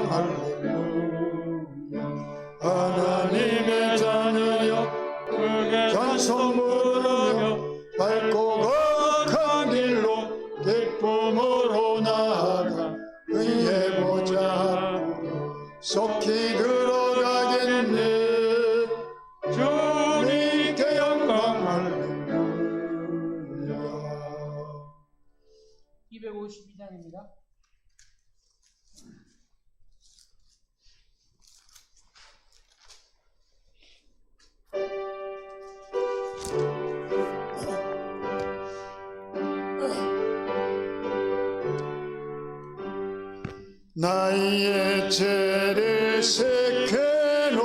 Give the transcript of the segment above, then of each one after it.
할렐루야. 하나님의 자녀여 크게 찬송 부르며 밝고 거룩한 길로 기쁨으로 나아가 의의 보좌 속히 들어가겠네. 주님께 영광 할렐루야. 252장입니다. 나의 죄를 세켜놓은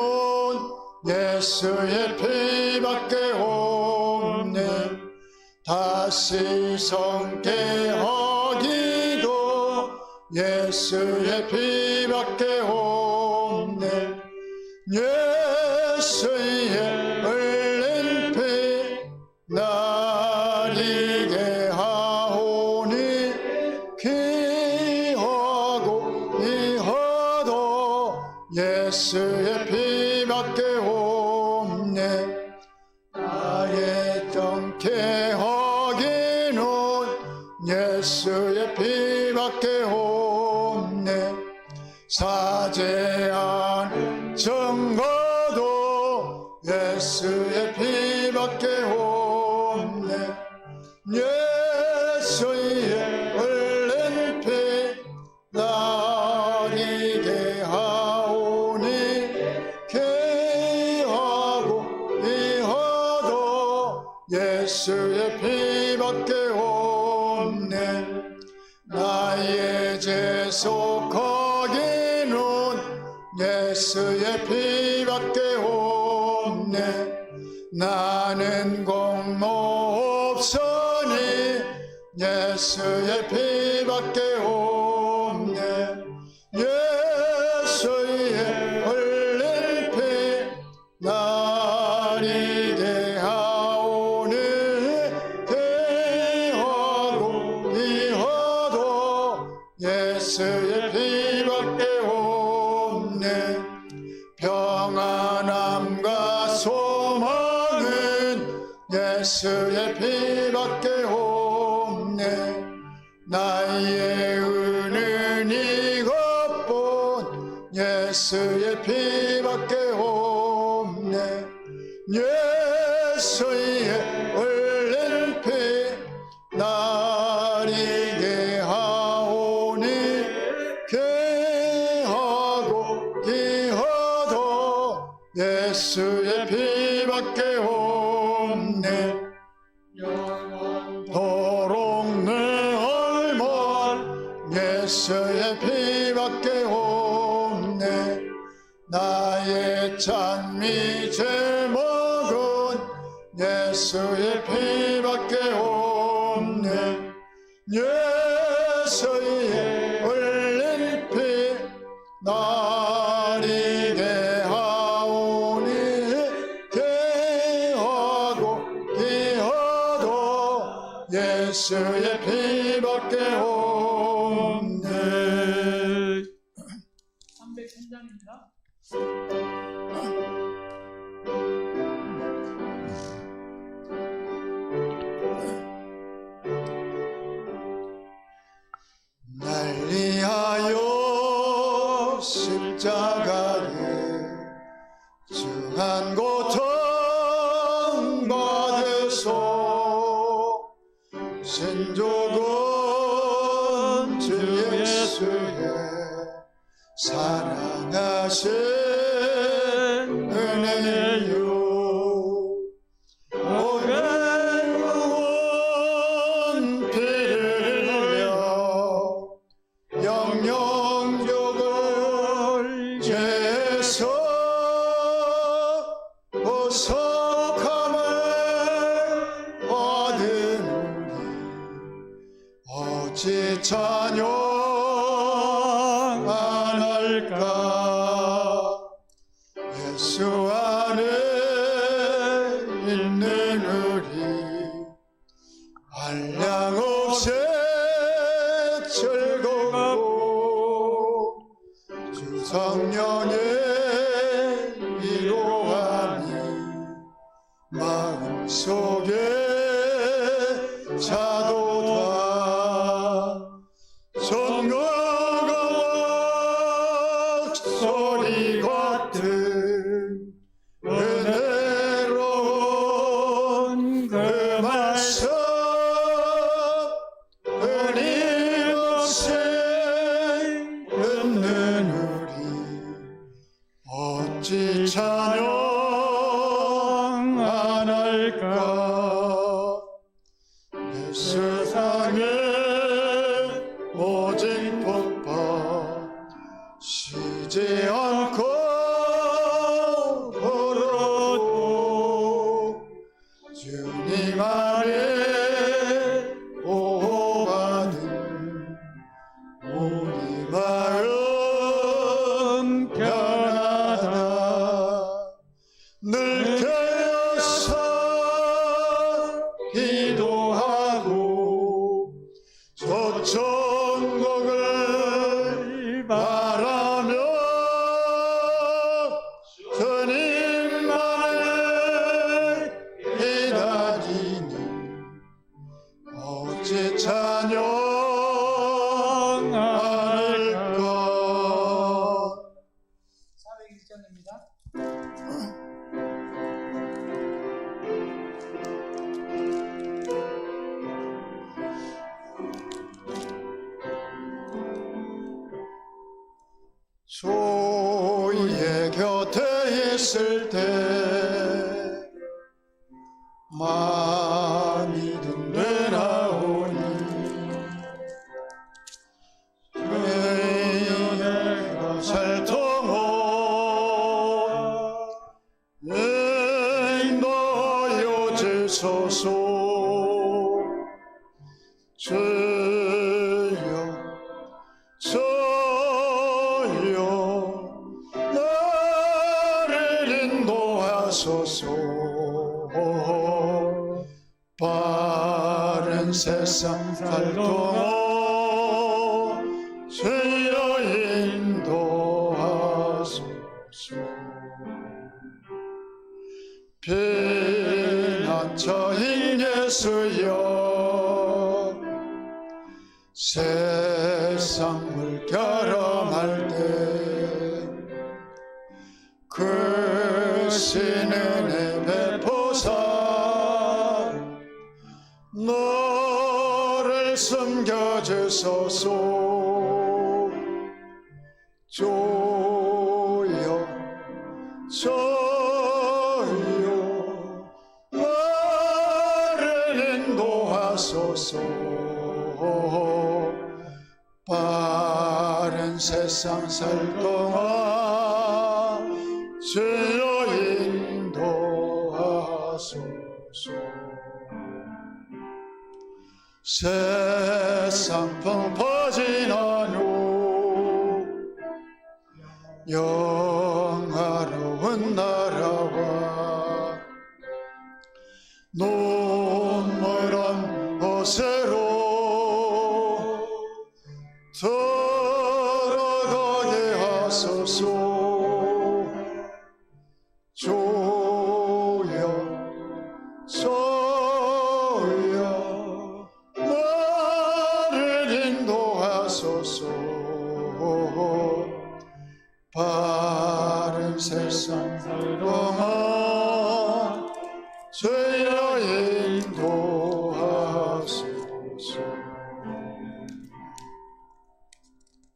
예수의 피밖에 없네. 다시 성게 하기도 예수의 피밖에 없네. 예수의 흘린 피 날 이게 하오니 귀하고 이하도 예수의 피밖에 없네. 나의 정케하기는 예수의 피밖에 없네. 사죄한 증거도 예수의 피밖에 없네. 예수의 흘린 피 날 이게 하오니 귀하고 이하도 예수의 피밖에 없네. 나의 죄 속하기는 예수의 피밖에 없네. 나는 공로 없으니 예수의 피밖에 없네. 예수의 흘린 피 날 이게 하오니 귀하고 이하도 예수의 피밖에 없네. 평안함과 소망은 예수의 피밖에 없네. 나의 은은 이것뿐 예수의 피밖에 없네. 예수의 흘린 피 날 이게 하오니 귀하고 이하도 예수의 피밖에 없네. 영원토록 내 얼만 예수의 피밖에 없네. 나의 찬미 제목은 예수의 피밖에 없네. 예수의 흘린 피 날 이게 하오니 귀하고 이하도 예수의 피밖에 없네. 303장입니다. 날 위하여 십자가에 중한 고통 받으소. 신족은 주 예수의 사랑하신 은혜요. 오랜 피를 흘려 영영족을 죄에서 보석함을 얻으니 어찌 찬양 안 할까. 주 성령의 위로하니 마음속에 자도다 songo가 소리 같은 은혜로운 그 말씀 끊임없이 듣는 우리 어찌 찬양 안 할까 내 세상에 오직 복받 쉬지 않고 걸어도 주님 안에 보호받은 우리 마음 편하다 늘 깨어서 기도하고 조천곡을 바라며 주님만을 기다리니 어찌 찬양할까 401장입니다. 주의 곁에 있을 때 많이 든든하오니 내가 살통호 인도하여 주소서 주여 나를 인도하소서 바른 세상 살 동안 주여 인도하소서 피난처인 예수여 세상 물결험할 때 그 신은혜 베푸사 너를 숨겨주소서 주여 주여 나를 인도하소서 바른 세상 살 동안 주여 인도하소서 세상 풍 퍼지는 후 영화로운 나라와 눈물은 옷으로 들어가게 하소서 주여 주여 나를 인도하소서 바른 세상 살 동안 주여 인도하소서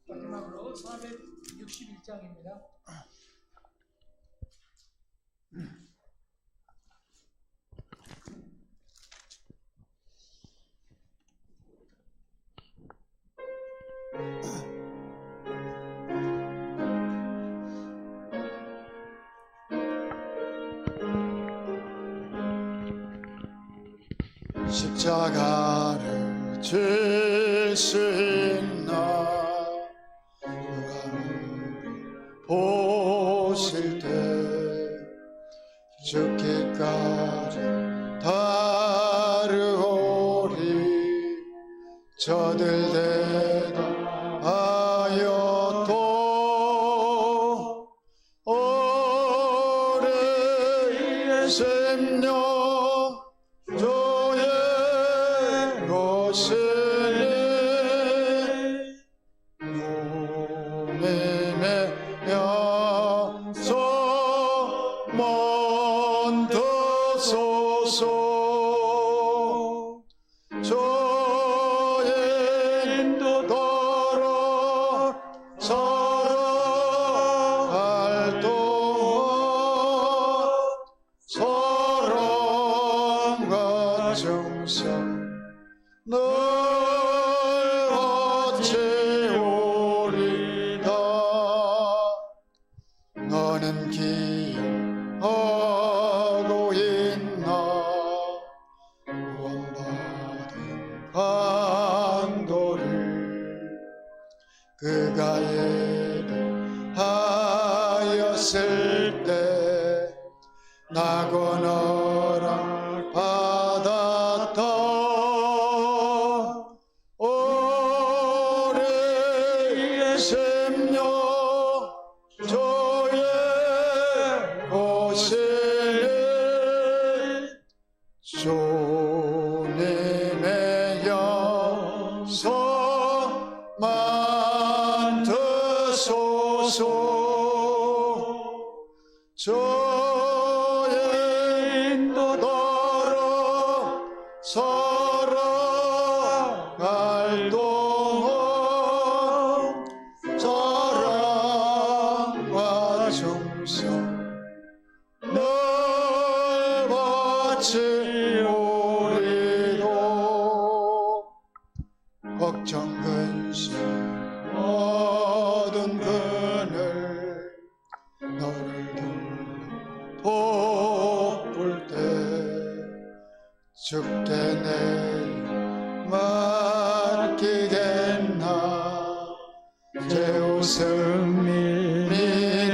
마지막으로 461장입니다. 십자가를 질 수 있나 누가 우리 보실 때 죽기까지 다르오리 저들 대답하여 또 심령 주의 것이니 주님의 약속 만드소서 주의 인도 따라 살아갈 동안 사랑과 정성 늘 같이 오리다. 너는 기억하고 있나 구원받은 강도를 그가 예배하였을 때 나고 너랑 받았다. 우리의 심령 주의 것이니 주님의 약속 만드소서 주의 인도 따라 살아갈 동안 사랑과 정성 늘 같이 오리도. 걱정 근심 모든 그늘 너를 돕을 때 죽게 내 맡기겠나. 제우스 믿으며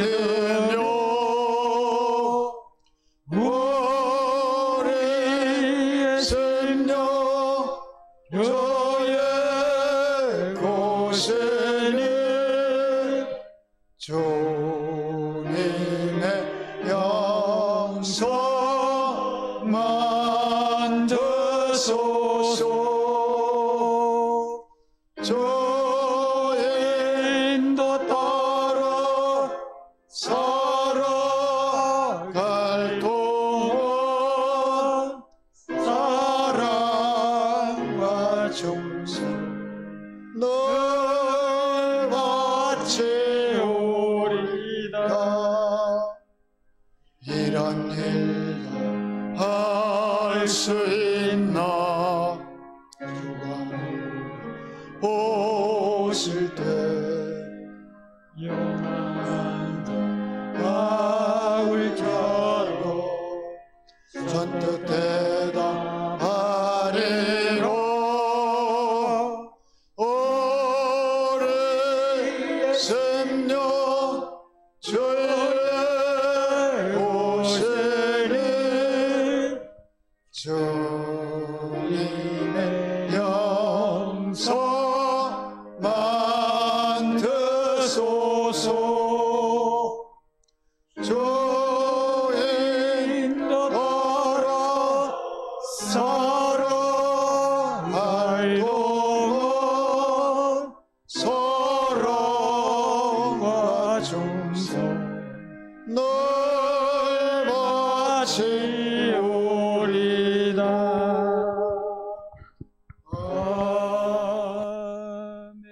우리의 심령 주의 곳이니 주님의 영성 만드소서 주의 인도 따라 살아갈 동안 사랑과 정성 늘 같이 오리다. 이런 일도 할 수 있나 주가 오실 때 영원한 마을 겨루 선뜻 대답하리로. 우리의 심령 주의 오시니 주님의 영성 만드소서 주의 인도 따라 살아갈 동안 사랑과 정성 늘 같이 오리다. 아멘.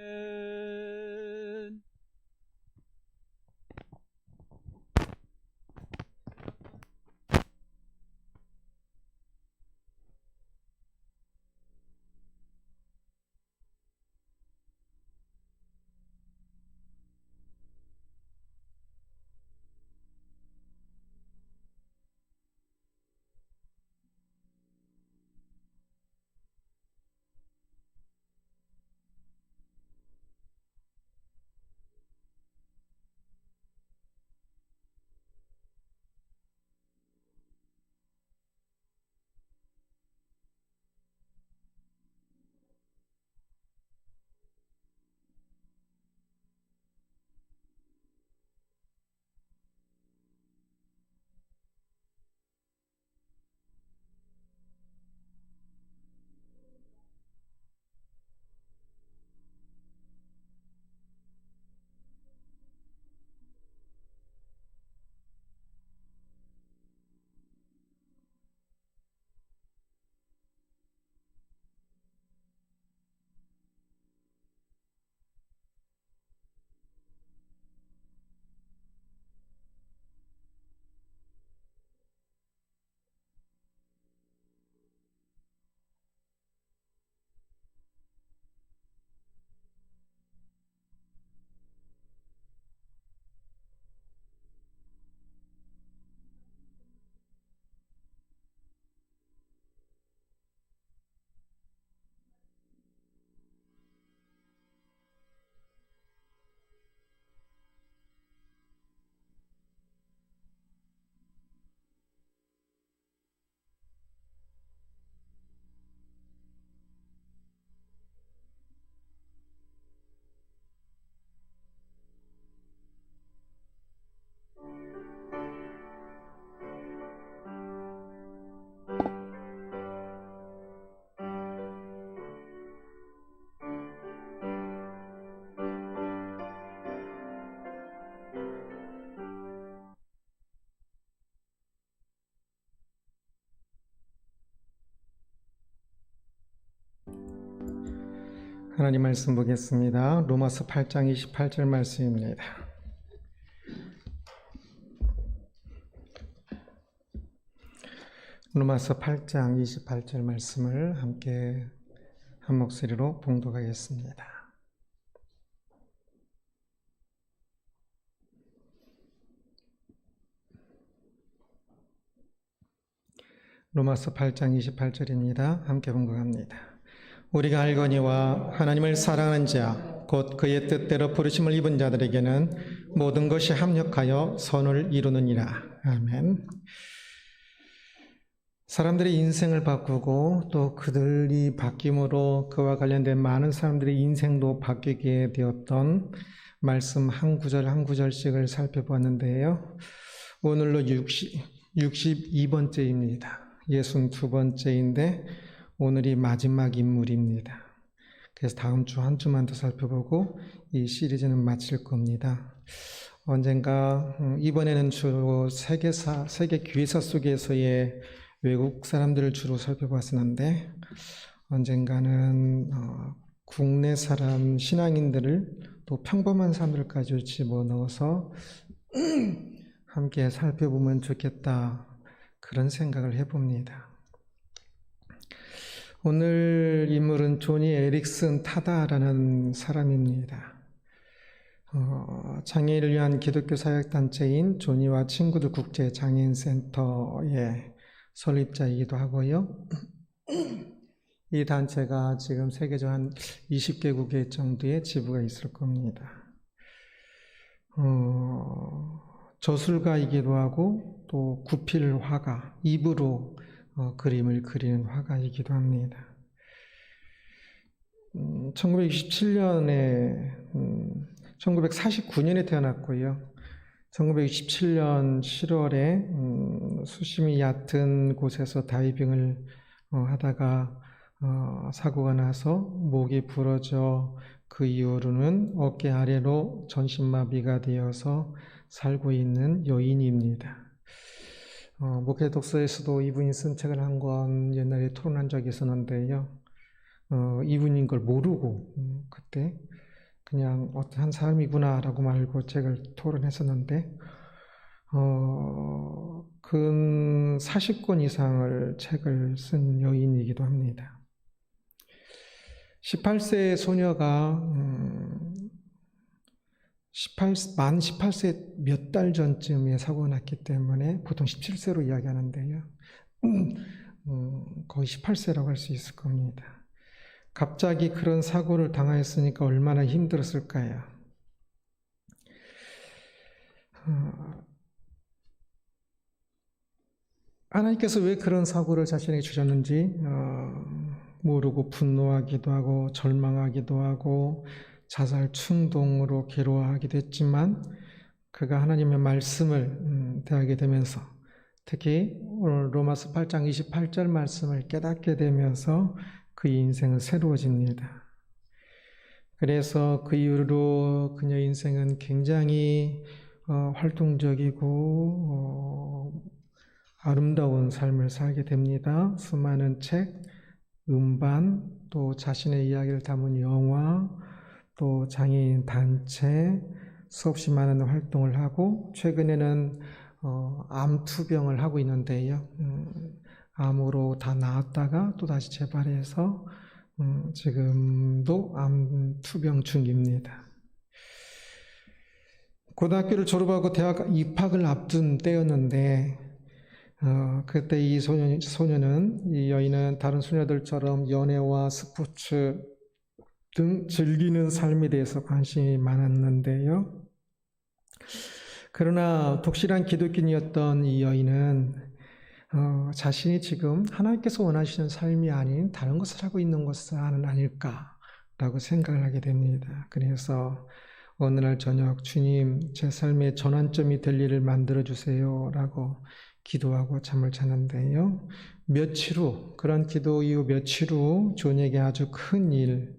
하나님 말씀 보겠습니다. 로마서 8장 28절 말씀입니다. 로마서 8장 28절 말씀을 함께 한 목소리로 봉독하겠습니다. 로마서 8장 28절입니다. 함께 봉독합니다. 우리가 알거니와 하나님을 사랑하는 자, 곧 그의 뜻대로 부르심을 입은 자들에게는 모든 것이 합력하여 선을 이루느니라. 아멘. 사람들의 인생을 바꾸고 또 그들이 바뀜으로 그와 관련된 많은 사람들의 인생도 바뀌게 되었던 말씀 한 구절 한 구절씩을 살펴보았는데요. 오늘로 62번째입니다. 62번째인데 오늘이 마지막 인물입니다. 그래서 다음 주 한 주만 더 살펴보고 이 시리즈는 마칠 겁니다. 언젠가 이번에는 주로 세계 교회사 속에서의 외국 사람들을 주로 살펴봤었는데 언젠가는 국내 사람 신앙인들을 또 평범한 사람들까지 집어넣어서 함께 살펴보면 좋겠다, 그런 생각을 해봅니다. 오늘 인물은 조니 에릭슨 타다라는 사람입니다. 장애인을 위한 기독교 사역단체인 조니와 친구들 국제 장애인 센터의 설립자이기도 하고요. 이 단체가 지금 세계적 한 20개국의 정도의 지부가 있을 겁니다. 저술가이기도 하고 또 구필 화가, 입으로 그림을 그리는 화가이기도 합니다. 1949년에 태어났고요. 1967년 7월에 수심이 얕은 곳에서 다이빙을 하다가 사고가 나서 목이 부러져 그 이후로는 어깨 아래로 전신마비가 되어서 살고 있는 여인입니다. 목회 독서에서도 이분이 쓴 책을 한 권 옛날에 토론한 적이 있었는데요. 이분인 걸 모르고 그때 그냥 어떤 한 사람이구나 라고 말고 책을 토론했었는데 근 40권 이상을 책을 쓴 여인이기도 합니다. 18세 소녀가 만 18세 몇 달 전쯤에 사고가 났기 때문에 보통 17세로 이야기하는데요. 거의 18세라고 할 수 있을 겁니다. 갑자기 그런 사고를 당하였으니까 얼마나 힘들었을까요? 하나님께서 왜 그런 사고를 자신에게 주셨는지 모르고 분노하기도 하고 절망하기도 하고 자살 충동으로 괴로워하기도 했지만 그가 하나님의 말씀을 대하게 되면서 특히 오늘 로마서 8장 28절 말씀을 깨닫게 되면서 그의 인생은 새로워집니다. 그래서 그 이후로 그녀의 인생은 굉장히 활동적이고 아름다운 삶을 살게 됩니다. 수많은 책, 음반, 또 자신의 이야기를 담은 영화, 또 장애인 단체, 수없이 많은 활동을 하고 최근에는 암 투병을 하고 있는데요. 암으로 다 나았다가 또 다시 재발해서 지금도 암 투병 중입니다. 고등학교를 졸업하고 대학 입학을 앞둔 때였는데 그때 이 이 여인은 다른 소녀들처럼 연애와 스포츠 등 즐기는 삶에 대해서 관심이 많았는데요. 그러나 독실한 기독교인이었던 이 여인은 자신이 지금 하나님께서 원하시는 삶이 아닌 다른 것을 하고 있는 것은 아닐까라고 생각을 하게 됩니다. 그래서 어느 날 저녁 주님 제 삶의 전환점이 될 일을 만들어주세요 라고 기도하고 잠을 잤는데요. 며칠 후, 그런 기도 이후 며칠 후 존에게 아주 큰 일,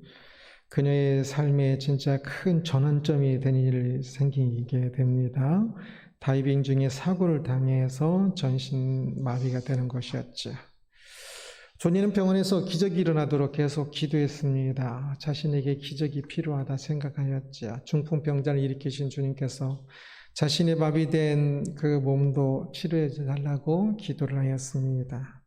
그녀의 삶에 진짜 큰 전환점이 되는 일이 생기게 됩니다. 다이빙 중에 사고를 당해서 전신마비가 되는 것이었죠. 존니는 병원에서 기적이 일어나도록 계속 기도했습니다. 자신에게 기적이 필요하다 생각하였지요. 중풍병자를 일으키신 주님께서 자신의 밥이 된 그 몸도 치료해 달라고 기도를 하였습니다.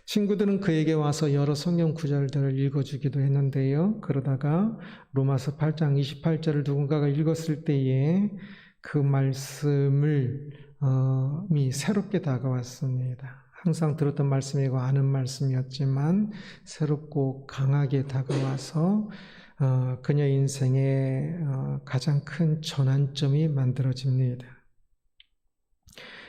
친구들은 그에게 와서 여러 성경 구절들을 읽어주기도 했는데요. 그러다가 로마서 8장 28절을 누군가가 읽었을 때에 그 말씀이 새롭게 다가왔습니다. 항상 들었던 말씀이고 아는 말씀이었지만 새롭고 강하게 다가와서 그녀 인생의 가장 큰 전환점이 만들어집니다.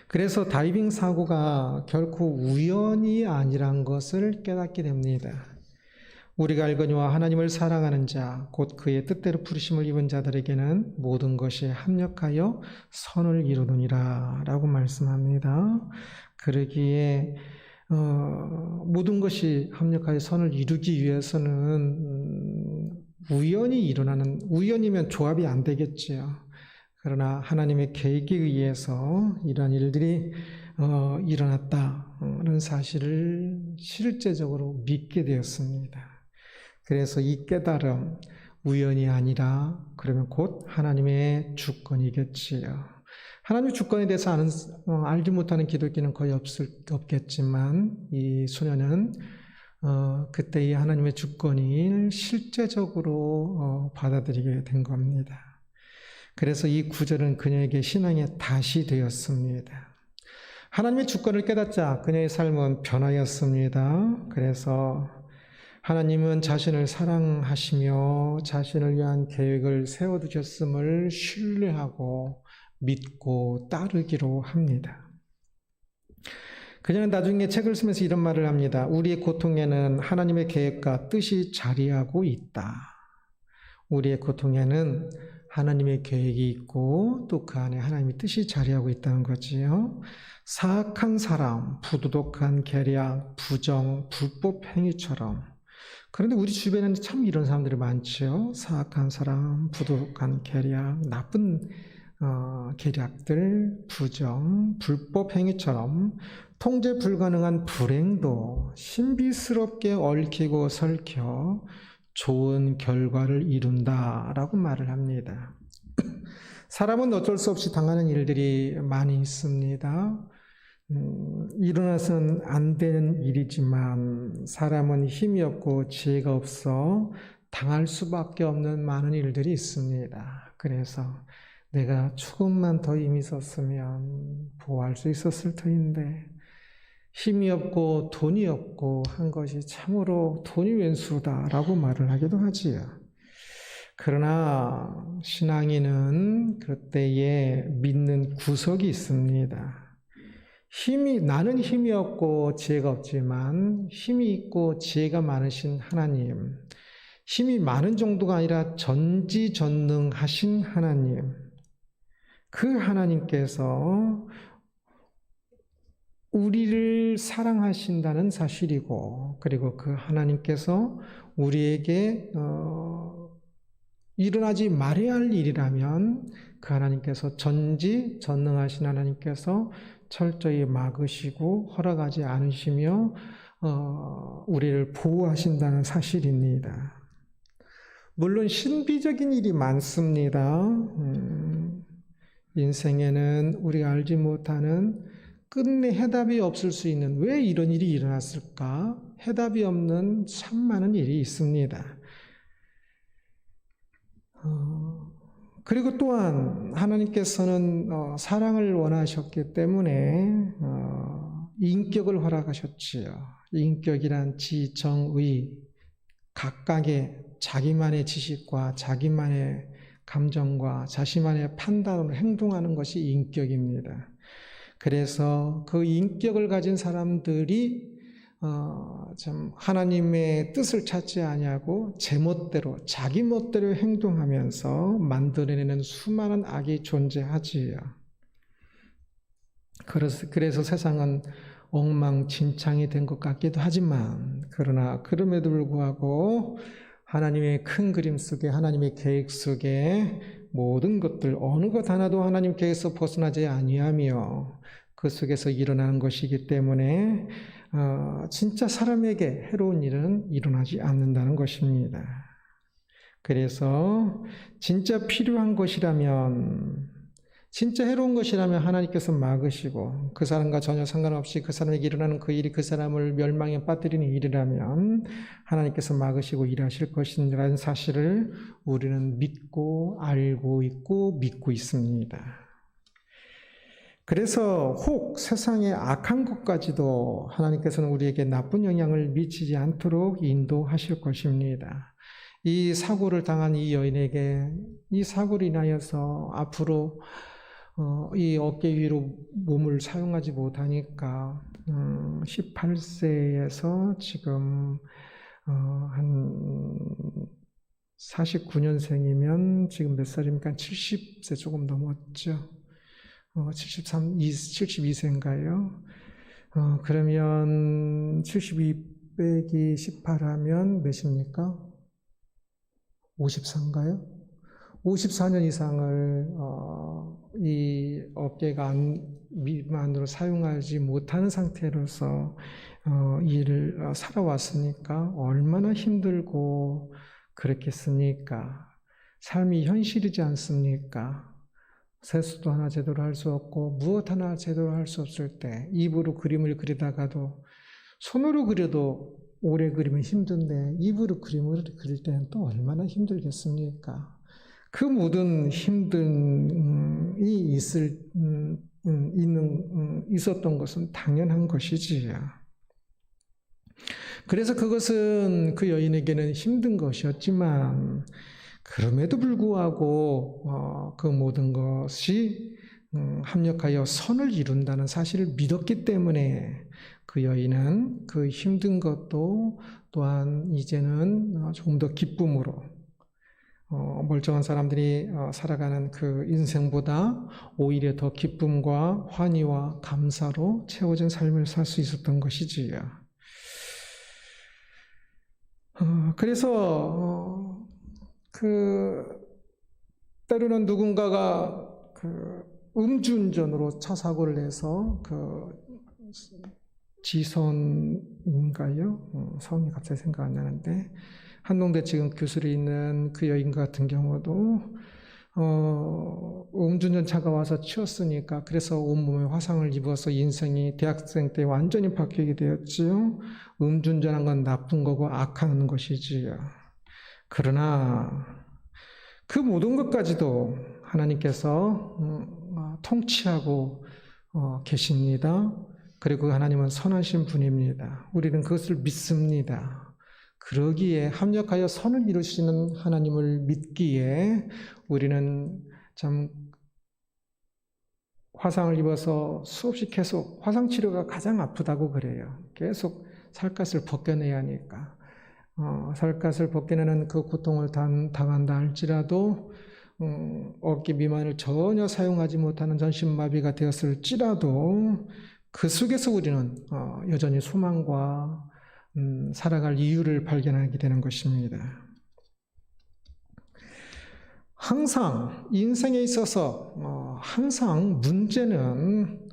그래서 다이빙 사고가 결코 우연이 아니란 것을 깨닫게 됩니다. 우리가 알거니와 하나님을 사랑하는 자, 곧 그의 뜻대로 부르심을 입은 자들에게는 모든 것이 합력하여 선을 이루느니라 라고 말씀합니다. 그러기에 모든 것이 합력하여 선을 이루기 위해서는 우연이면 조합이 안 되겠지요. 그러나 하나님의 계획에 의해서 이러한 일들이 일어났다는 사실을 실제적으로 믿게 되었습니다. 그래서 이 깨달음, 우연이 아니라 그러면 곧 하나님의 주권이겠지요. 하나님의 주권에 대해서 알지 못하는 기독교는 거의 없겠지만 이 소녀는 그때의 하나님의 주권을 실제적으로 받아들이게 된 겁니다. 그래서 이 구절은 그녀에게 신앙의 닷이 되었습니다. 하나님의 주권을 깨닫자 그녀의 삶은 변화였습니다. 그래서 하나님은 자신을 사랑하시며 자신을 위한 계획을 세워두셨음을 신뢰하고 믿고 따르기로 합니다. 그녀는 나중에 책을 쓰면서 이런 말을 합니다. 우리의 고통에는 하나님의 계획과 뜻이 자리하고 있다. 우리의 고통에는 하나님의 계획이 있고 또 그 안에 하나님의 뜻이 자리하고 있다는 거지요. 사악한 사람, 부도덕한 계략, 부정, 불법 행위처럼. 그런데 우리 주변에는 참 이런 사람들이 많죠. 사악한 사람, 부도덕한 계략, 나쁜 계략들, 부정, 불법 행위처럼 통제 불가능한 불행도 신비스럽게 얽히고 설켜 좋은 결과를 이룬다라고 말을 합니다. 사람은 어쩔 수 없이 당하는 일들이 많이 있습니다. 일어나서는 안 되는 일이지만 사람은 힘이 없고 지혜가 없어 당할 수밖에 없는 많은 일들이 있습니다. 그래서 내가 조금만 더 힘이 있었으면 보호할 수 있었을 터인데 힘이 없고 돈이 없고 한 것이 참으로 돈이 웬수다라고 말을 하기도 하지요. 그러나 신앙인은 그때에 믿는 구석이 있습니다. 나는 힘이 없고 지혜가 없지만 힘이 있고 지혜가 많으신 하나님, 힘이 많은 정도가 아니라 전지전능하신 하나님, 그 하나님께서 우리를 사랑하신다는 사실이고, 그리고 그 하나님께서 우리에게 일어나지 말아야 할 일이라면 그 하나님께서 전지전능하신 하나님께서 철저히 막으시고 허락하지 않으시며 우리를 보호하신다는 사실입니다. 물론 신비적인 일이 많습니다. 인생에는 우리가 알지 못하는 끝내 해답이 없을 수 있는, 왜 이런 일이 일어났을까? 해답이 없는 참 많은 일이 있습니다. 그리고 또한 하나님께서는 사랑을 원하셨기 때문에 인격을 허락하셨지요. 인격이란 지, 정, 의, 각각의 자기만의 지식과 자기만의 감정과 자신만의 판단으로 행동하는 것이 인격입니다. 그래서 그 인격을 가진 사람들이 참 하나님의 뜻을 찾지 아니하고 제멋대로 자기 멋대로 행동하면서 만들어내는 수많은 악이 존재하지요. 그래서 세상은 엉망진창이 된 것 같기도 하지만, 그러나 그럼에도 불구하고 하나님의 큰 그림 속에, 하나님의 계획 속에 모든 것들 어느 것 하나도 하나님 계획에서 벗어나지 아니하며 그 그 속에서 일어나는 것이기 때문에 진짜 사람에게 해로운 일은 일어나지 않는다는 것입니다. 그래서 진짜 필요한 것이라면, 진짜 해로운 것이라면 하나님께서 막으시고 그 사람과 전혀 상관없이 그 사람에게 일어나는 그 일이 그 사람을 멸망에 빠뜨리는 일이라면 하나님께서 막으시고 일하실 것이라는 사실을 우리는 믿고 알고 있고 믿고 있습니다. 그래서 혹 세상의 악한 것까지도 하나님께서는 우리에게 나쁜 영향을 미치지 않도록 인도하실 것입니다. 이 사고를 당한 이 여인에게 이 사고로 인하여서 앞으로 이 어깨 위로 몸을 사용하지 못하니까 18세에서 지금 한 49년생이면 지금 몇 살입니까? 70세 조금 넘었죠. 72세인가요? 그러면 72 빼기 18 하면 몇입니까? 54인가요? 54년 이상을 이 어깨가 미만으로 사용하지 못하는 상태로서 일을 살아왔으니까 얼마나 힘들고 그랬겠습니까? 삶이 현실이지 않습니까? 세수도 하나 제대로 할 수 없고 무엇 하나 제대로 할 수 없을 때 입으로 그림을 그리다가도 손으로 그려도 오래 그리면 힘든데 입으로 그림을 그릴 때는 또 얼마나 힘들겠습니까? 그 모든 힘듦이 있었던 것은 당연한 것이지요. 그래서 그것은 그 여인에게는 힘든 것이었지만 그럼에도 불구하고 그 모든 것이 합력하여 선을 이룬다는 사실을 믿었기 때문에 그 여인은 그 힘든 것도 또한 이제는 조금 더 기쁨으로 멀쩡한 사람들이 살아가는 그 인생보다 오히려 더 기쁨과 환희와 감사로 채워진 삶을 살 수 있었던 것이지요. 그래서 때로는 누군가가 음주운전으로 차 사고를 내서 지선인가요? 성이 갑자기 생각 안 나는데 한동대 지금 교수로 있는 그 여인 같은 경우도 음주운전 차가 와서 치였으니까 그래서 온몸에 화상을 입어서 인생이 대학생 때 완전히 바뀌게 되었지요. 음주운전한 건 나쁜 거고 악한 것이지요. 그러나 그 모든 것까지도 하나님께서 통치하고 계십니다. 그리고 하나님은 선하신 분입니다. 우리는 그것을 믿습니다. 그러기에 합력하여 선을 이루시는 하나님을 믿기에 우리는 참 화상을 입어서 수없이 계속 화상치료가 가장 아프다고 그래요. 계속 살갗을 벗겨내야 하니까. 살갗을 벗겨내는 그 고통을 당한다 할지라도 어깨 미만을 전혀 사용하지 못하는 전신마비가 되었을지라도 그 속에서 우리는 여전히 소망과 살아갈 이유를 발견하게 되는 것입니다. 항상 인생에 있어서 항상 문제는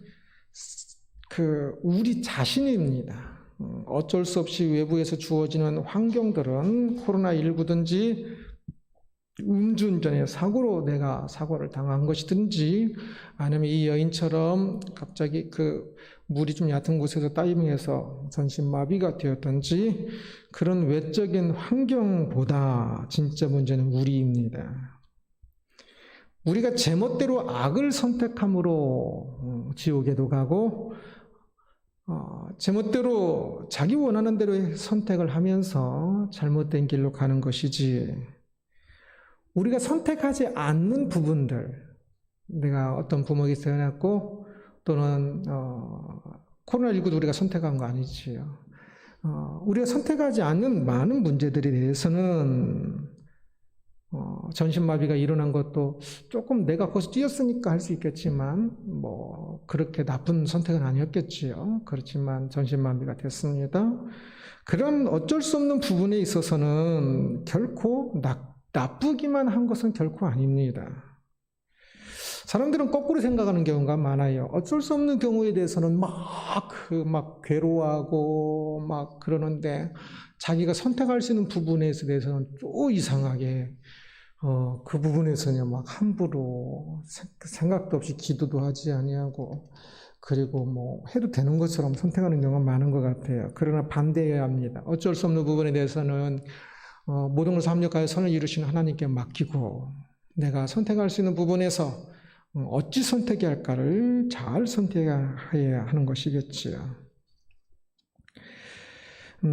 우리 자신입니다. 어쩔 수 없이 외부에서 주어지는 환경들은 코로나19든지 음주운전의 사고로 내가 사고를 당한 것이든지 아니면 이 여인처럼 갑자기 물이 좀 얕은 곳에서 다이빙해서 전신마비가 되었든지 그런 외적인 환경보다 진짜 문제는 우리입니다. 우리가 제멋대로 악을 선택함으로 지옥에도 가고 제멋대로 자기 원하는 대로 선택을 하면서 잘못된 길로 가는 것이지 우리가 선택하지 않는 부분들 내가 어떤 부모에게 태어났고 또는 코로나19도 우리가 선택한 거 아니지요. 우리가 선택하지 않는 많은 문제들에 대해서는 전신마비가 일어난 것도 조금 내가 거기서 뛰었으니까 할 수 있겠지만 그렇게 나쁜 선택은 아니었겠지요. 그렇지만 전신마비가 됐습니다. 그런 어쩔 수 없는 부분에 있어서는 결코 나쁘기만 한 것은 결코 아닙니다. 사람들은 거꾸로 생각하는 경우가 많아요. 어쩔 수 없는 경우에 대해서는 막 괴로워하고 막 그러는데 자기가 선택할 수 있는 부분에 대해서는 또 이상하게 그 부분에서는 막 함부로 생각도 없이 기도도 하지 아니하고 그리고 뭐 해도 되는 것처럼 선택하는 경우가 많은 것 같아요. 그러나 반대해야 합니다. 어쩔 수 없는 부분에 대해서는 모든 것을 합력하여 선을 이루시는 하나님께 맡기고 내가 선택할 수 있는 부분에서 어찌 선택해야 할까를 잘 선택해야 하는 것이겠지요.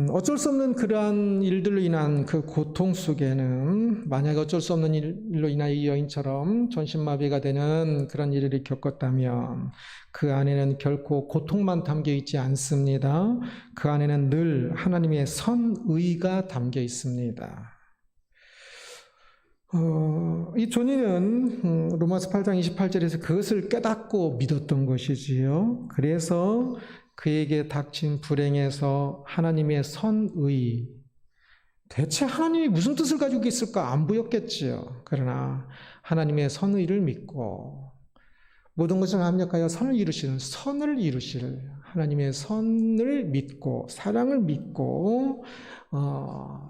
어쩔 수 없는 그러한 일들로 인한 그 고통 속에는 만약에 어쩔 수 없는 일로 인한 이 여인처럼 전신마비가 되는 그런 일을 겪었다면 그 안에는 결코 고통만 담겨 있지 않습니다. 그 안에는 늘 하나님의 선의가 담겨 있습니다. 이 존이는 로마서 8장 28절에서 그것을 깨닫고 믿었던 것이지요. 그래서 그에게 닥친 불행에서 하나님의 선의, 대체 하나님이 무슨 뜻을 가지고 있을까 안 보였겠지요. 그러나 하나님의 선의를 믿고 모든 것을 합력하여 선을 이루실 하나님의 선을 믿고 사랑을 믿고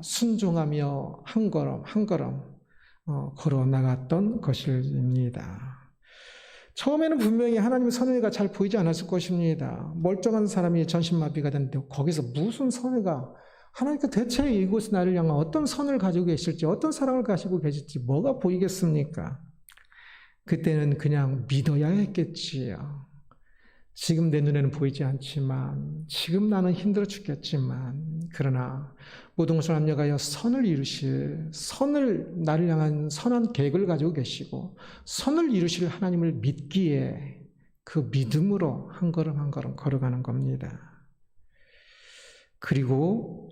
순종하며 한 걸음 한 걸음 걸어 나갔던 것입니다. 처음에는 분명히 하나님의 선의가 잘 보이지 않았을 것입니다. 멀쩡한 사람이 전신마비가 됐는데 거기서 무슨 선의가 하나님께 대체 이곳에 나를 향한 어떤 선을 가지고 계실지 어떤 사랑을 가지고 계실지 뭐가 보이겠습니까? 그때는 그냥 믿어야 했겠지요. 지금 내 눈에는 보이지 않지만 지금 나는 힘들어 죽겠지만 그러나 모든 것을 합력하여 선을 이루실 나를 향한 선한 계획을 가지고 계시고 선을 이루실 하나님을 믿기에 그 믿음으로 한 걸음 한 걸음 걸어가는 겁니다. 그리고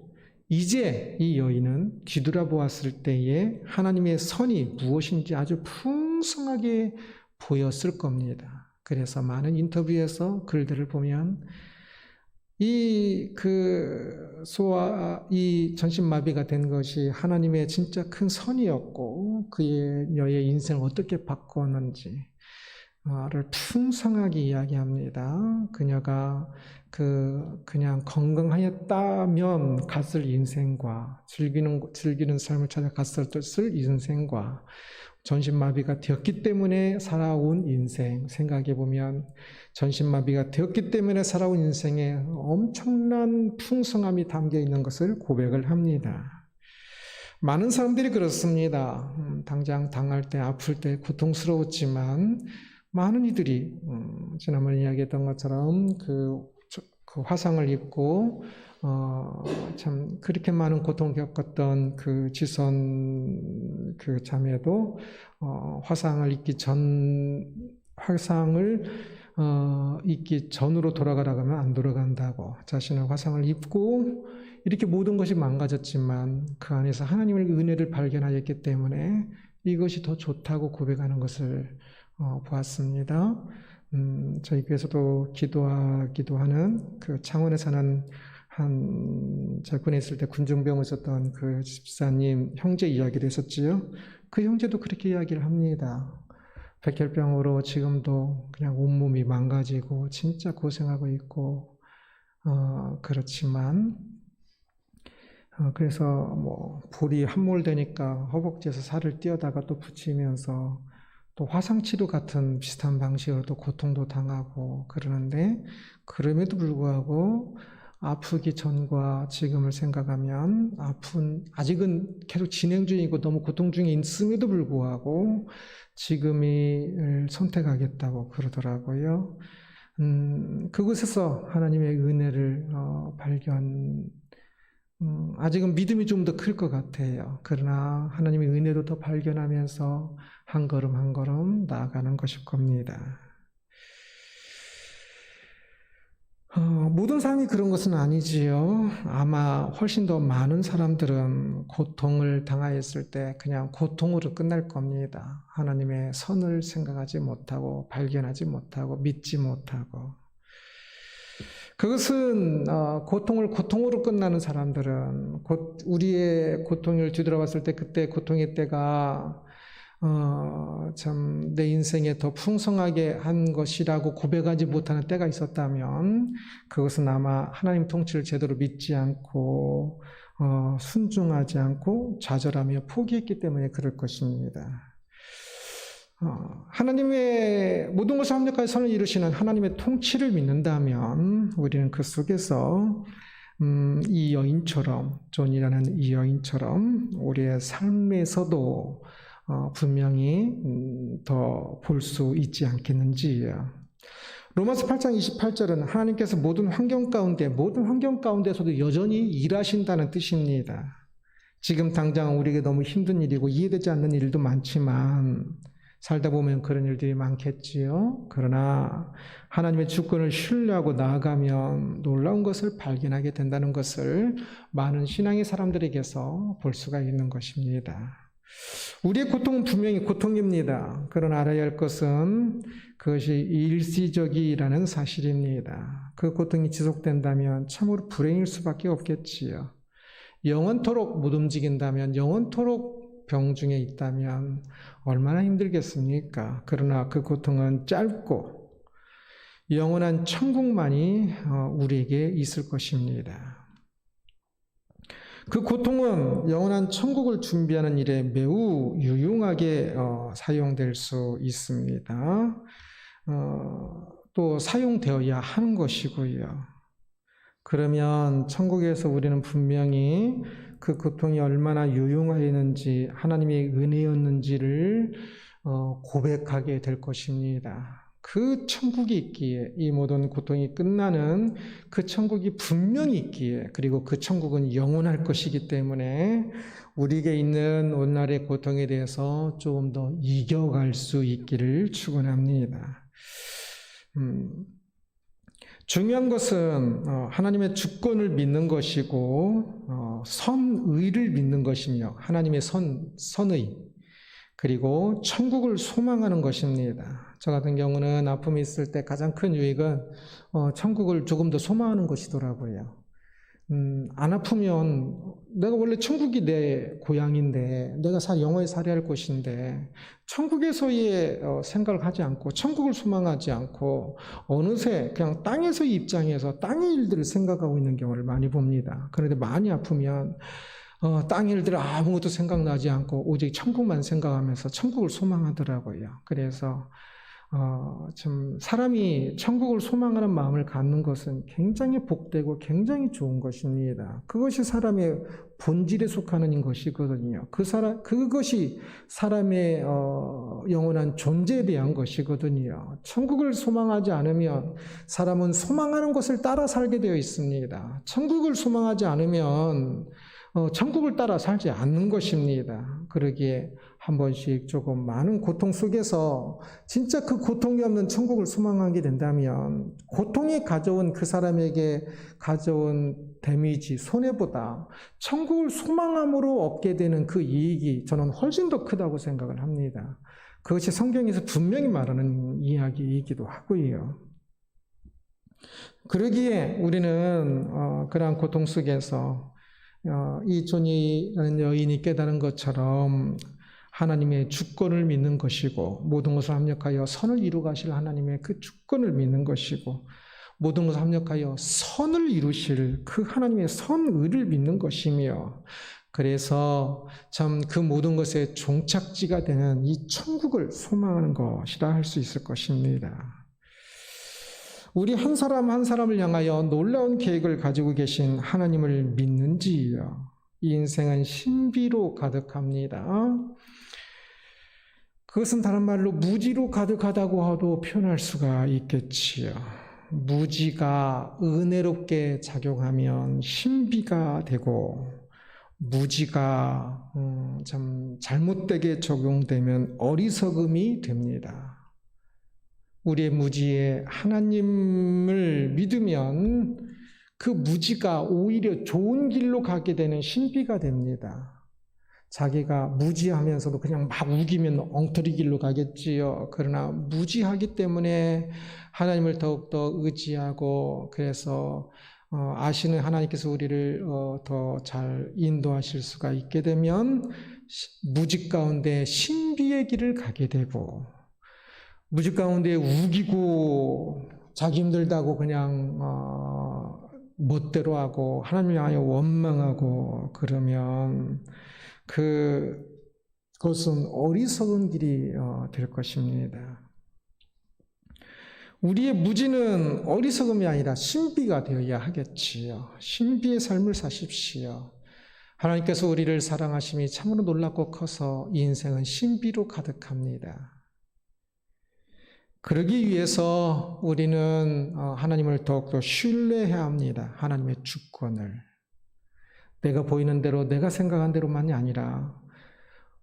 이제 이 여인은 뒤돌아보았을 때에 하나님의 선이 무엇인지 아주 풍성하게 보였을 겁니다. 그래서 많은 인터뷰에서 글들을 보면 이 전신마비가 된 것이 하나님의 진짜 큰 선이었고 여의 인생을 어떻게 바꿨는지를 풍성하게 이야기합니다. 그녀가 그냥 건강하였다면 갔을 인생과 즐기는 삶을 찾아 갔을 인생과 전신마비가 되었기 때문에 살아온 인생 생각해보면 전신마비가 되었기 때문에 살아온 인생에 엄청난 풍성함이 담겨있는 것을 고백을 합니다. 많은 사람들이 그렇습니다. 당장 당할 때 아플 때 고통스러웠지만 많은 이들이 지난번에 이야기했던 것처럼 그 화상을 입고 참 그렇게 많은 고통을 겪었던 그 지선 그 자매도 화상을 입기 전으로 돌아가라고 하면 안 돌아간다고 자신의 화상을 입고 이렇게 모든 것이 망가졌지만 그 안에서 하나님의 은혜를 발견하였기 때문에 이것이 더 좋다고 고백하는 것을 보았습니다. 저희 교회에서도 기도하기도 하는 그 창원에 사는 제 군에 있을 때 군중병을 썼던 그 집사님 형제 이야기를 했었지요. 그 형제도 그렇게 이야기를 합니다. 백혈병으로 지금도 그냥 온몸이 망가지고 진짜 고생하고 있고 그렇지만 그래서 뭐 볼이 함몰되니까 허벅지에서 살을 띄어다가 또 붙이면서 또 화상치료 같은 비슷한 방식으로 또 고통도 당하고 그러는데 그럼에도 불구하고 아프기 전과 지금을 생각하면 아직은 계속 진행 중이고 너무 고통 중에 있음에도 불구하고 지금을 선택하겠다고 그러더라고요. 그곳에서 하나님의 은혜를 아직은 믿음이 좀 더 클 것 같아요. 그러나 하나님의 은혜도 더 발견하면서 한 걸음 한 걸음 나아가는 것일 겁니다. 모든 사람이 그런 것은 아니지요. 아마 훨씬 더 많은 사람들은 고통을 당하였을 때 그냥 고통으로 끝날 겁니다. 하나님의 선을 생각하지 못하고 발견하지 못하고 믿지 못하고 그것은 고통으로 끝나는 사람들은 우리의 고통을 뒤돌아봤을 때 그때 고통의 때가 참 내 인생에 더 풍성하게 한 것이라고 고백하지 못하는 때가 있었다면 그것은 아마 하나님 통치를 제대로 믿지 않고 순종하지 않고 좌절하며 포기했기 때문에 그럴 것입니다. 하나님의 모든 것을 합력하여 선을 이루시는 하나님의 통치를 믿는다면 우리는 그 속에서 이 여인처럼, 존이라는 이 여인처럼 우리의 삶에서도 분명히 더 볼 수 있지 않겠는지요. 로마서 8장 28절은 하나님께서 모든 환경 가운데서도 여전히 일하신다는 뜻입니다. 지금 당장 우리에게 너무 힘든 일이고 이해되지 않는 일도 많지만 살다 보면 그런 일들이 많겠지요. 그러나 하나님의 주권을 신뢰하고 나아가면 놀라운 것을 발견하게 된다는 것을 많은 신앙의 사람들에게서 볼 수가 있는 것입니다. 우리의 고통은 분명히 고통입니다. 그러나 알아야 할 것은 그것이 일시적이라는 사실입니다. 그 고통이 지속된다면 참으로 불행일 수밖에 없겠지요. 영원토록 못 움직인다면, 영원토록 병중에 있다면 얼마나 힘들겠습니까? 그러나 그 고통은 짧고 영원한 천국만이 우리에게 있을 것입니다. 그 고통은 영원한 천국을 준비하는 일에 매우 유용하게 사용될 수 있습니다. 또 사용되어야 하는 것이고요. 그러면 천국에서 우리는 분명히 그 고통이 얼마나 유용하였는지, 하나님의 은혜였는지를 고백하게 될 것입니다. 그 천국이 있기에, 이 모든 고통이 끝나는 그 천국이 분명히 있기에, 그리고 그 천국은 영원할 것이기 때문에 우리에게 있는 오늘날의 고통에 대해서 조금 더 이겨갈 수 있기를 축원합니다. 중요한 것은 하나님의 주권을 믿는 것이고 선의를 믿는 것이며 하나님의 선의, 그리고 천국을 소망하는 것입니다. 저 같은 경우는 아픔이 있을 때 가장 큰 유익은 천국을 조금 더 소망하는 것이더라고요. 안 아프면 내가 원래 천국이 내 고향인데, 내가 영원히 살아야 할 곳인데 천국에서의 생각을 하지 않고 천국을 소망하지 않고 어느새 그냥 땅에서의 입장에서 땅의 일들을 생각하고 있는 경우를 많이 봅니다. 그런데 많이 아프면 땅 일들 아무것도 생각나지 않고 오직 천국만 생각하면서 천국을 소망하더라고요. 그래서 참 사람이 천국을 소망하는 마음을 갖는 것은 굉장히 복되고 굉장히 좋은 것입니다. 그것이 사람의 본질에 속하는 것이거든요. 그것이 사람의 영원한 존재에 대한 것이거든요. 천국을 소망하지 않으면 사람은 소망하는 것을 따라 살게 되어 있습니다. 천국을 소망하지 않으면 천국을 따라 살지 않는 것입니다. 그러기에 한 번씩 조금 많은 고통 속에서 진짜 그 고통이 없는 천국을 소망하게 된다면 고통이 가져온 그 사람에게 가져온 데미지, 손해보다 천국을 소망함으로 얻게 되는 그 이익이 저는 훨씬 더 크다고 생각을 합니다. 그것이 성경에서 분명히 말하는 이야기이기도 하고요. 그러기에 우리는 그러한 고통 속에서 이 존이라는 여인이 깨달은 것처럼 하나님의 주권을 믿는 것이고, 모든 것을 합력하여 선을 이루 가실 하나님의 그 주권을 믿는 것이고, 모든 것을 합력하여 선을 이루실 그 하나님의 선의를 믿는 것이며, 그래서 참 그 모든 것의 종착지가 되는 이 천국을 소망하는 것이라 할 수 있을 것입니다. 우리 한 사람 한 사람을 향하여 놀라운 계획을 가지고 계신 하나님을 믿는지요? 이 인생은 신비로 가득합니다. 그것은 다른 말로 무지로 가득하다고 해도 표현할 수가 있겠지요. 무지가 은혜롭게 작용하면 신비가 되고, 무지가 참 잘못되게 적용되면 어리석음이 됩니다. 우리의 무지에 하나님을 믿으면 그 무지가 오히려 좋은 길로 가게 되는 신비가 됩니다. 자기가 무지하면서도 그냥 막 우기면 엉터리 길로 가겠지요. 그러나 무지하기 때문에 하나님을 더욱더 의지하고, 그래서 아시는 하나님께서 우리를 더 잘 인도하실 수가 있게 되면 무직 가운데 신비의 길을 가게 되고, 무직 가운데 우기고 자기 힘들다고 그냥 멋대로 하고 하나님을 향하여 원망하고 그러면 그것은 어리석은 길이 될 것입니다. 우리의 무지는 어리석음이 아니라 신비가 되어야 하겠지요. 신비의 삶을 사십시오. 하나님께서 우리를 사랑하심이 참으로 놀랍고 커서 이 인생은 신비로 가득합니다. 그러기 위해서 우리는 하나님을 더욱더 신뢰해야 합니다. 하나님의 주권을. 내가 보이는 대로, 내가 생각한 대로만이 아니라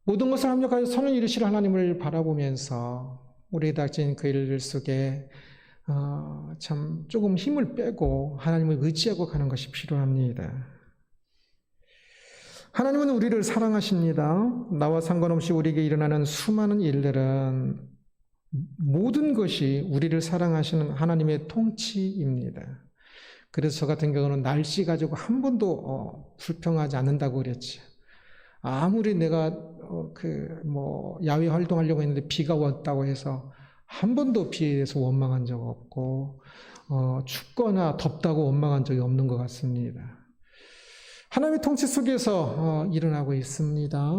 모든 것을 합력하여 선을 이루실 하나님을 바라보면서 우리에게 닥친 그 일 속에 참 조금 힘을 빼고 하나님을 의지하고 가는 것이 필요합니다. 하나님은 우리를 사랑하십니다. 나와 상관없이 우리에게 일어나는 수많은 일들은 모든 것이 우리를 사랑하시는 하나님의 통치입니다. 그래서 저 같은 경우는 날씨 가지고 한 번도 불평하지 않는다고 그랬죠. 아무리 내가 야외 활동하려고 했는데 비가 왔다고 해서 한 번도 비에 대해서 원망한 적 없고 춥거나 덥다고 원망한 적이 없는 것 같습니다. 하나님의 통치 속에서 일어나고 있습니다.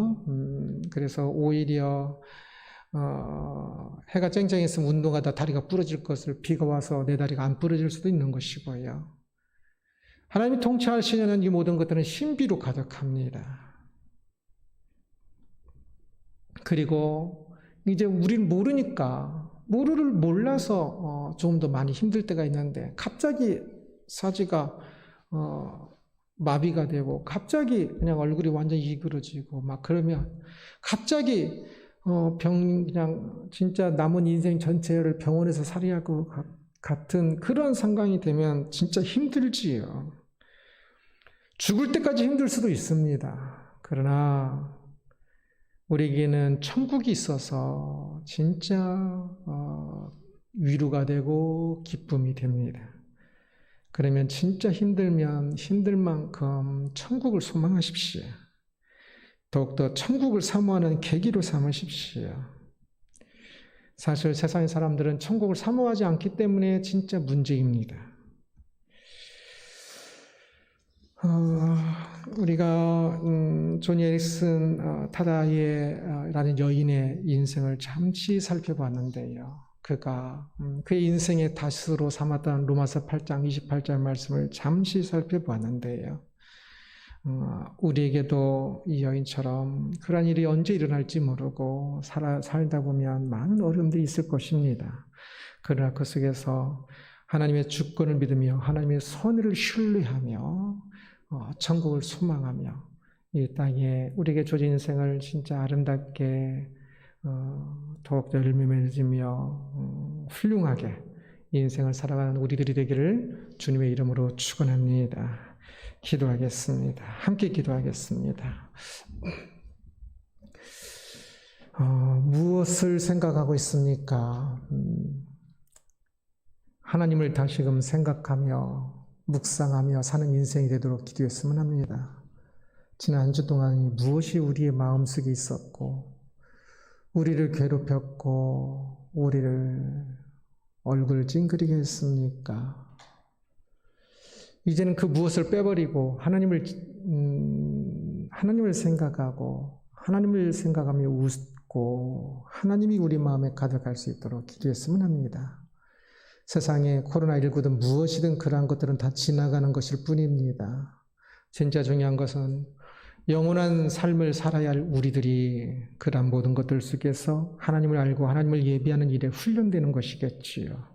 그래서 오히려 해가 쨍쨍했으면 운동하다 다리가 부러질 것을 비가 와서 내 다리가 안 부러질 수도 있는 것이고요. 하나님이 통치하시려는 이 모든 것들은 신비로 가득합니다. 그리고 이제 우리는 모르를 몰라서 조금 더 많이 힘들 때가 있는데 갑자기 사지가 마비가 되고 갑자기 그냥 얼굴이 완전히 이그러지고 막 그러면 갑자기 그냥 진짜 남은 인생 전체를 병원에서 살이하고 같은 그런 상황이 되면 진짜 힘들지요. 죽을 때까지 힘들 수도 있습니다. 그러나 우리에게는 천국이 있어서 진짜 위로가 되고 기쁨이 됩니다. 그러면 진짜 힘들면 힘들 만큼 천국을 소망하십시오. 더욱더 천국을 사모하는 계기로 삼으십시오. 사실 세상의 사람들은 천국을 사모하지 않기 때문에 진짜 문제입니다. 우리가 조니 에릭슨 타다예라는 여인의 인생을 잠시 살펴봤는데요. 그가 그의 인생의 다스로 삼았던 로마서 8장 28절 말씀을 잠시 살펴봤는데요. 우리에게도 이 여인처럼 그런 일이 언제 일어날지 모르고 살다 보면 많은 어려움들이 있을 것입니다. 그러나 그 속에서 하나님의 주권을 믿으며 하나님의 선을 신뢰하며 천국을 소망하며 이 땅에 우리에게 주어진 인생을 진짜 아름답게 더욱더 열매 맺으며 훌륭하게 이 인생을 살아가는 우리들이 되기를 주님의 이름으로 축원합니다. 기도하겠습니다. 함께 기도하겠습니다. 무엇을 생각하고 있습니까? 하나님을 다시금 생각하며 묵상하며 사는 인생이 되도록 기도했으면 합니다. 지난 한 주 동안 무엇이 우리의 마음속에 있었고 우리를 괴롭혔고 우리를 얼굴 찡그리게 했습니까? 이제는 그 무엇을 빼버리고 하나님을 생각하고 하나님을 생각하며 웃고 하나님이 우리 마음에 가득할 수 있도록 기도했으면 합니다. 세상에 코로나19든 무엇이든 그러한 것들은 다 지나가는 것일 뿐입니다. 진짜 중요한 것은 영원한 삶을 살아야 할 우리들이 그러한 모든 것들 속에서 하나님을 알고 하나님을 예비하는 일에 훈련되는 것이겠지요.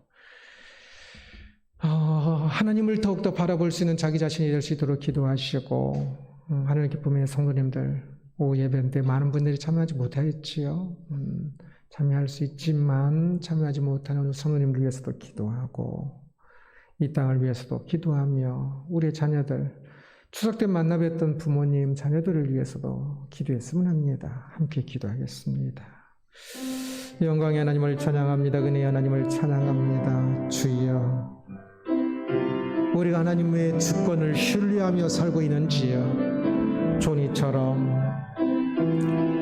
하나님을 더욱더 바라볼 수 있는 자기 자신이 될 수 있도록 기도하시고 하늘 기쁨의 성도님들 오후 예배 때 많은 분들이 참여하지 못하였지요. 참여할 수 있지만 참여하지 못하는 성도님들 위해서도 기도하고 이 땅을 위해서도 기도하며 우리의 자녀들 추석 때 만나 뵀던 부모님 자녀들을 위해서도 기도했으면 합니다. 함께 기도하겠습니다. 영광의 하나님을 찬양합니다. 은혜의 하나님을 찬양합니다. 주여 우리가 하나님의 주권을 신뢰하며 살고 있는지요. 조니처럼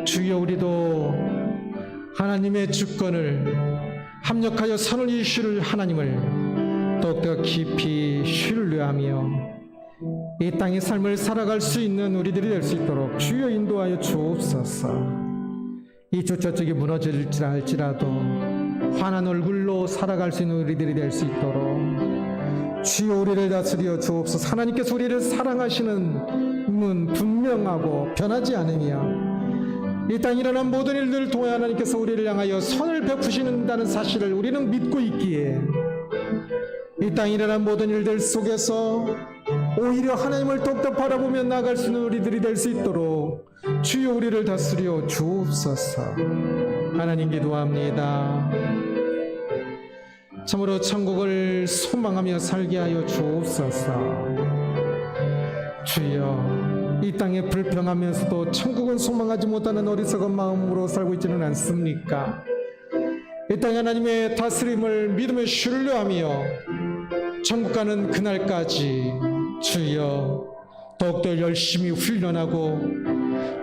주여 우리도 하나님의 주권을 합력하여 선을 이루실 하나님을 더욱더 깊이 신뢰하며 이 땅의 삶을 살아갈 수 있는 우리들이 될 수 있도록 주여 인도하여 주옵소서. 이쪽 저쪽이 무너질지라도 환한 얼굴로 살아갈 수 있는 우리들이 될 수 있도록 주여 우리를 다스려 주옵소서. 하나님께서 우리를 사랑하시는 문 분명하고 변하지 않으며 이 땅에 일어난 모든 일들을 통해 하나님께서 우리를 향하여 선을 베푸시는다는 사실을 우리는 믿고 있기에 이 땅에 일어난 모든 일들 속에서 오히려 하나님을 더욱더 바라보며 나아갈 수 있는 우리들이 될 수 있도록 주여 우리를 다스려 주옵소서. 하나님 기도합니다. 참으로 천국을 소망하며 살게 하여 주옵소서. 주여 이 땅에 불평하면서도 천국은 소망하지 못하는 어리석은 마음으로 살고 있지는 않습니까? 이 땅에 하나님의 다스림을 믿으며 신뢰하며 천국 가는 그날까지 주여 더욱더 열심히 훈련하고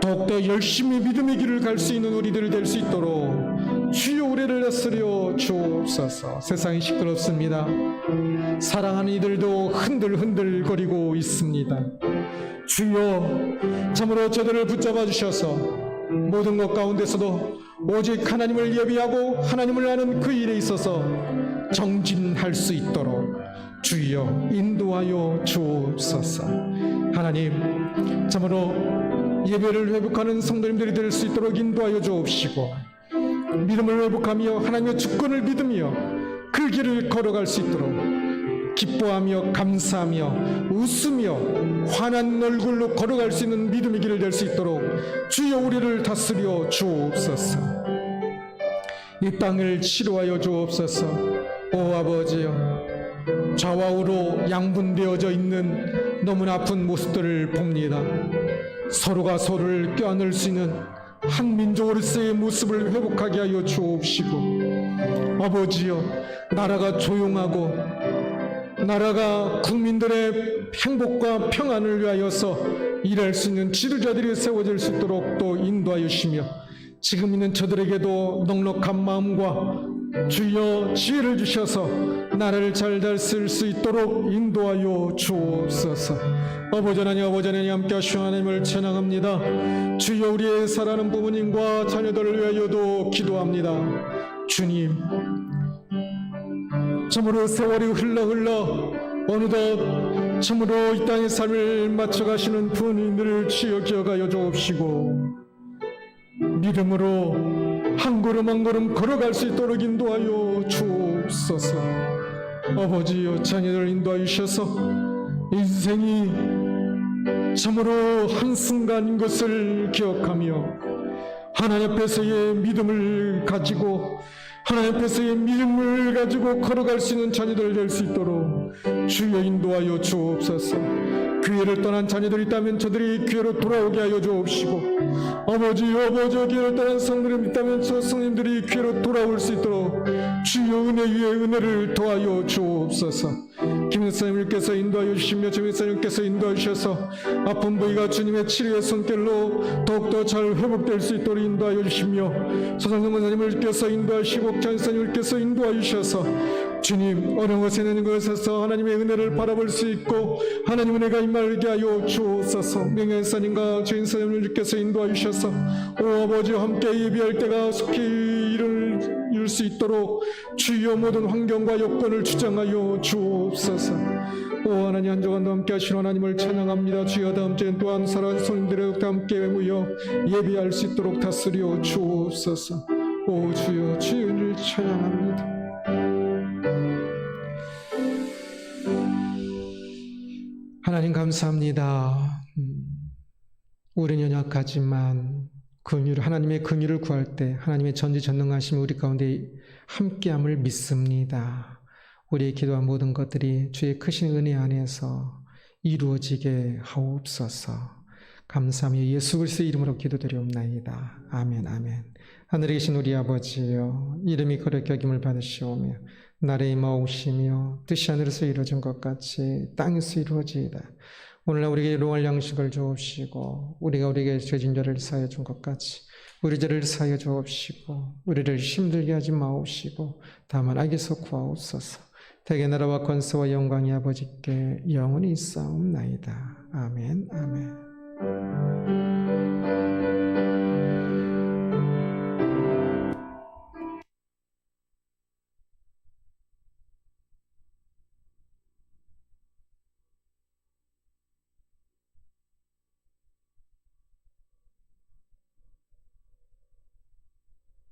더욱더 열심히 믿음의 길을 갈 수 있는 우리들 될 수 있도록 주여 우리를 다스려 주옵소서. 세상이 시끄럽습니다. 사랑하는 이들도 흔들흔들거리고 있습니다. 주여 참으로 저들을 붙잡아 주셔서 모든 것 가운데서도 오직 하나님을 예비하고 하나님을 아는 그 일에 있어서 정진할 수 있도록 주여 인도하여 주옵소서. 하나님 참으로 예배를 회복하는 성도님들이 될 수 있도록 인도하여 주옵시고 믿음을 회복하며 하나님의 주권을 믿으며 그 길을 걸어갈 수 있도록 기뻐하며 감사하며 웃으며 환한 얼굴로 걸어갈 수 있는 믿음의 길을 될 수 있도록 주여 우리를 다스려 주옵소서. 이 땅을 치료하여 주옵소서. 오 아버지여 좌와우로 양분되어져 있는 너무나 아픈 모습들을 봅니다. 서로가 서로를 껴안을 수 있는 한 민족으로서의 모습을 회복하게 하여 주옵시고 아버지여 나라가 조용하고 나라가 국민들의 행복과 평안을 위하여서 일할 수 있는 지도자들이 세워질 수 있도록 또 인도하여 주시며 지금 있는 저들에게도 넉넉한 마음과 주여 지혜를 주셔서 나라를 잘 다스릴 수 있도록 인도하여 주옵소서. 아버지 하나님 함께 하시오. 하나님을 찬양합니다. 주여 우리의 사랑하는 부모님과 자녀들을 위하여도 기도합니다. 주님 참으로 세월이 흘러 어느덧 참으로 이 땅의 삶을 맞춰가시는 부모님들을 주여 기억하여 주옵시고 믿음으로 한 걸음 한 걸음 걸어갈 수 있도록 인도하여 주옵소서. 아버지여 자녀들을 인도하여 주셔서 인생이 참으로 한순간인 것을 기억하며 하나님 앞에서의 믿음을 가지고 하나님 앞에서의 믿음을 가지고 걸어갈 수 있는 자녀들 될 수 있도록 주여 인도하여 주옵소서. 교회를 떠난 자녀들이 있다면 저들이 교회로 돌아오게 하여 주옵시고 아버지 교회를 떠난 성도들이 있다면 저 성님들이 교회로 돌아올 수 있도록 주여 은혜 위에 은혜를 더하여 주옵소서. 김은사님께서 인도하여 주시며 정은사님께서 인도하여 주셔서 아픈 부위가 주님의 치료의 손길로 더욱더 잘 회복될 수 있도록 인도하여 주시며 서상정 원사님께서 인도하시고 장사님께서 인도하여 주셔서 주님 어려운 것에 있는 것에서 하나님의 은혜를 바라볼 수 있고 하나님 은혜가 임하게 하여 주옵소서. 명예사님과 주인사님께서 인도하여 주셔서 오 아버지와 함께 예비할 때가 속히 이룰 수 있도록 주여 모든 환경과 여건을 주장하여 주옵소서. 오 하나님 한정한도 함께 하시는 하나님을 찬양합니다. 주여 다음 주엔 또한 사랑하는 손님들과 함께 모여 예비할 수 있도록 다스려 주옵소서. 오 주여 주님을 찬양합니다. 하나님 감사합니다. 우리는 연약하지만 하나님의 긍휼을 구할 때 하나님의 전지전능하심이 우리 가운데 함께함을 믿습니다. 우리의 기도한 모든 것들이 주의 크신 은혜 안에서 이루어지게 하옵소서. 감사하며 예수 그리스도의 이름으로 기도드리옵나이다. 아멘 아멘. 하늘에 계신 우리 아버지여 이름이 거룩히 여김을 받으시오며 나라의 임하오시며 뜻이 하늘에서 이루어진 것 같이 땅에서 이루어지이다. 오늘날 우리에게 일용할 양식을 주옵시고 우리가 우리에게 죄진 죄를 사하여 준 것 같이 우리 죄를 사하여 주옵시고 우리를 힘들게 하지 마옵시고 다만 악에서 구하옵소서. 대개 나라와 권세와 영광이 아버지께 영원히 있사옵나이다. 아멘. 아멘.